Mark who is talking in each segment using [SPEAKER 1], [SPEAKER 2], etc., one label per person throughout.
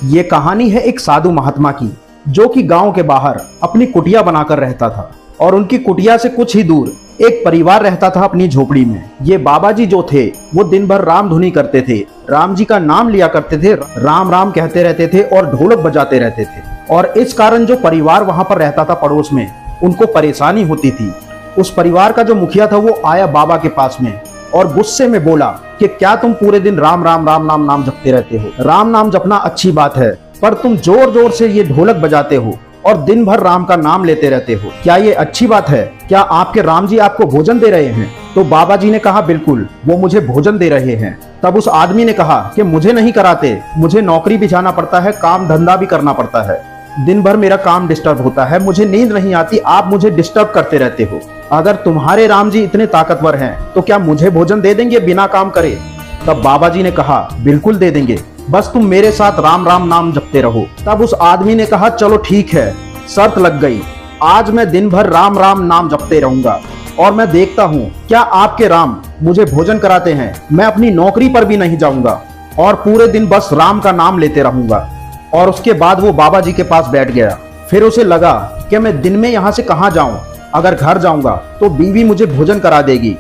[SPEAKER 1] ये कहानी है एक साधु महात्मा की, जो कि गांव के बाहर अपनी कुटिया बनाकर रहता था और उनकी कुटिया से कुछ ही दूर एक परिवार रहता था अपनी झोपड़ी में। ये बाबा जी जो थे वो दिन भर राम धुनी करते थे, राम जी का नाम लिया करते थे, राम राम कहते रहते थे और ढोलक बजाते रहते थे। और इस कारण जो परिवार वहां पर रहता था पड़ोस में, उनको परेशानी होती थी। उस परिवार का जो मुखिया था वो आया बाबा के पास में और गुस्से में बोला कि क्या तुम पूरे दिन राम राम राम नाम नाम जपते रहते हो? राम नाम जपना अच्छी बात है, पर तुम जोर जोर से ये ढोलक बजाते हो और दिन भर राम का नाम लेते रहते हो, क्या ये अच्छी बात है? क्या आपके राम जी आपको भोजन दे रहे हैं? तो बाबा जी ने कहा बिल्कुल, वो मुझे भोजन दे रहे हैं। तब उस आदमी ने कहा कि मुझे नहीं कराते, मुझे नौकरी भी जाना पड़ता है, काम धंधा भी करना पड़ता है, दिन भर मेरा काम डिस्टर्ब होता है, मुझे नींद नहीं आती, आप मुझे डिस्टर्ब करते रहते हो। अगर तुम्हारे राम जी इतने ताकतवर हैं तो क्या मुझे भोजन दे देंगे बिना काम करे? तब बाबा जी ने कहा बिल्कुल दे देंगे, बस तुम मेरे साथ राम राम नाम जपते रहो। तब उस आदमी ने कहा चलो ठीक है, शर्त लग गई, आज मैं दिन भर राम राम नाम जपते रहूंगा और मैं देखता हूँ क्या आपके राम मुझे भोजन कराते हैं। मैं अपनी नौकरी पर भी नहीं जाऊंगा और पूरे दिन बस राम का नाम लेते रहूंगा। और उसके बाद वो बाबा जी के पास बैठ गया। फिर उसे लगा कि मैं दिन में यहाँ से कहाँ जाऊं, अगर घर जाऊंगा तो बीवी मुझे भोजन करा देगी,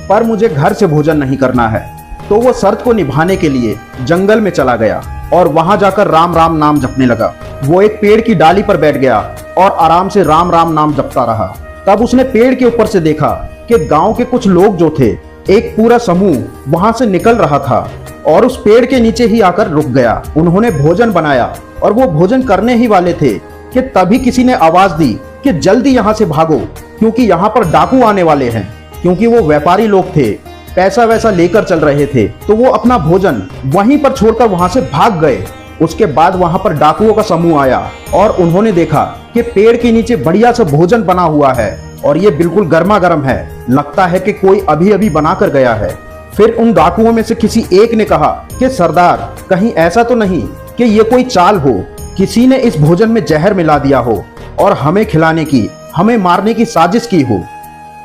[SPEAKER 1] पर मुझे घर से भोजन नहीं करना है। तो वो शर्त को निभाने के लिए जंगल में चला गया और वहां जाकर राम राम नाम जपने लगा। वो एक पेड़ की डाली पर बैठ गया और आराम से राम राम नाम जपता रहा। तब उसने पेड़ के ऊपर से देखा कि गांव के कुछ लोग जो थे, एक पूरा समूह वहां से निकल रहा था और उस पेड़ के नीचे ही आकर रुक गया। उन्होंने भोजन बनाया और वो भोजन करने ही वाले थे कि तभी किसी ने आवाज दी कि जल्दी यहाँ से भागो, क्योंकि यहाँ पर डाकू आने वाले हैं। क्योंकि वो व्यापारी लोग थे, पैसा वैसा लेकर चल रहे थे, तो वो अपना भोजन वहीं पर छोड़कर वहां से भाग गए। उसके बाद वहां पर डाकुओं का समूह आया और उन्होंने देखा कि पेड़ के नीचे बढ़िया सा भोजन बना हुआ है और ये बिल्कुल गर्मा गर्म है, लगता है कि कोई अभी अभी बनाकर गया है। फिर उन डाकुओं में से किसी एक ने कहा कि सरदार, कहीं ऐसा तो नहीं कि ये कोई चाल हो, किसी ने इस भोजन में जहर मिला दिया हो और हमें खिलाने की, हमें मारने की साजिश की हो।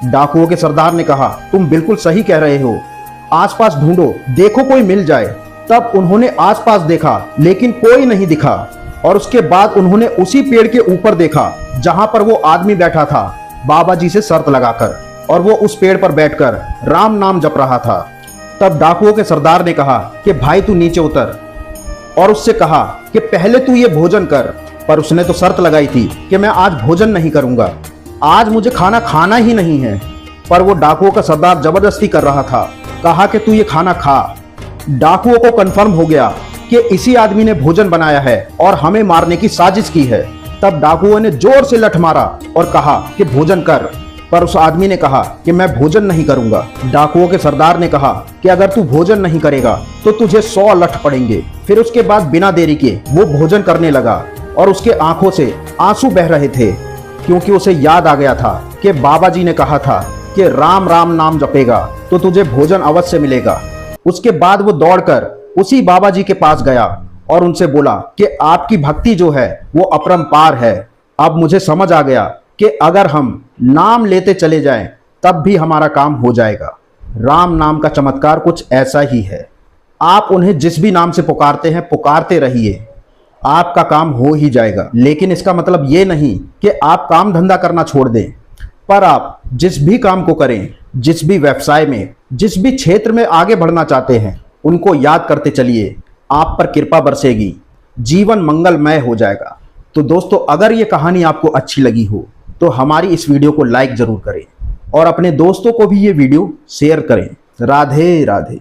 [SPEAKER 1] डाकुओं के सरदार ने कहा तुम बिल्कुल सही कह रहे हो, आसपास ढूंढो, देखो कोई मिल जाए। तब उन्होंने आसपास देखा लेकिन कोई नहीं दिखा और उसके बाद उन्होंने उसी पेड़ के ऊपर देखा जहां पर वो आदमी बैठा था बाबा जी से शर्त लगाकर, और वो उस पेड़ पर बैठकर राम नाम जप रहा था। तब डाकुओं के सरदार ने कहा कि भाई तू नीचे उतर, और उससे कहा कि पहले तू ये भोजन कर। पर उसने तो शर्त लगाई थी कि मैं आज भोजन नहीं करूंगा, आज मुझे खाना खाना ही नहीं है। पर वो डाकुओं का सरदार जबरदस्ती कर रहा था, कहा कि तू ये खाना खा। डाकुओं को कंफर्म हो गया कि इसी आदमी ने भोजन बनाया है और हमें मारने की साजिश की है। तब डाकुओं ने जोर से लठ मारा और कहा कि भोजन कर, पर उस आदमी ने कहा कि मैं भोजन नहीं करूंगा। डाकुओं के सरदार ने कहा कि अगर तू भोजन नहीं करेगा तो तुझे 100 लठ पड़ेंगे। फिर उसके बाद बिना देरी के वो भोजन करने लगा और उसके आंखों से आंसू बह रहे थे, क्योंकि उसे याद आ गया था कि बाबा जी ने कहा था कि राम राम नाम जपेगा तो तुझे भोजन अवश्य मिलेगा। उसके बाद वो दौड़कर उसी बाबा जी के पास गया और उनसे बोला कि आपकी भक्ति जो है वो अपरंपार है। अब मुझे समझ आ गया कि अगर हम नाम लेते चले जाएं तब भी हमारा काम हो जाएगा। राम नाम का चमत्कार कुछ ऐसा ही है, आप उन्हें जिस भी नाम से पुकारते हैं पुकारते रहिए, आपका काम हो ही जाएगा। लेकिन इसका मतलब ये नहीं कि आप काम धंधा करना छोड़ दें, पर आप जिस भी काम को करें, जिस भी व्यवसाय में, जिस भी क्षेत्र में आगे बढ़ना चाहते हैं, उनको याद करते चलिए, आप पर कृपा बरसेगी, जीवन मंगलमय हो जाएगा। तो दोस्तों, अगर ये कहानी आपको अच्छी लगी हो तो हमारी इस वीडियो को लाइक जरूर करें और अपने दोस्तों को भी ये वीडियो शेयर करें। राधे राधे।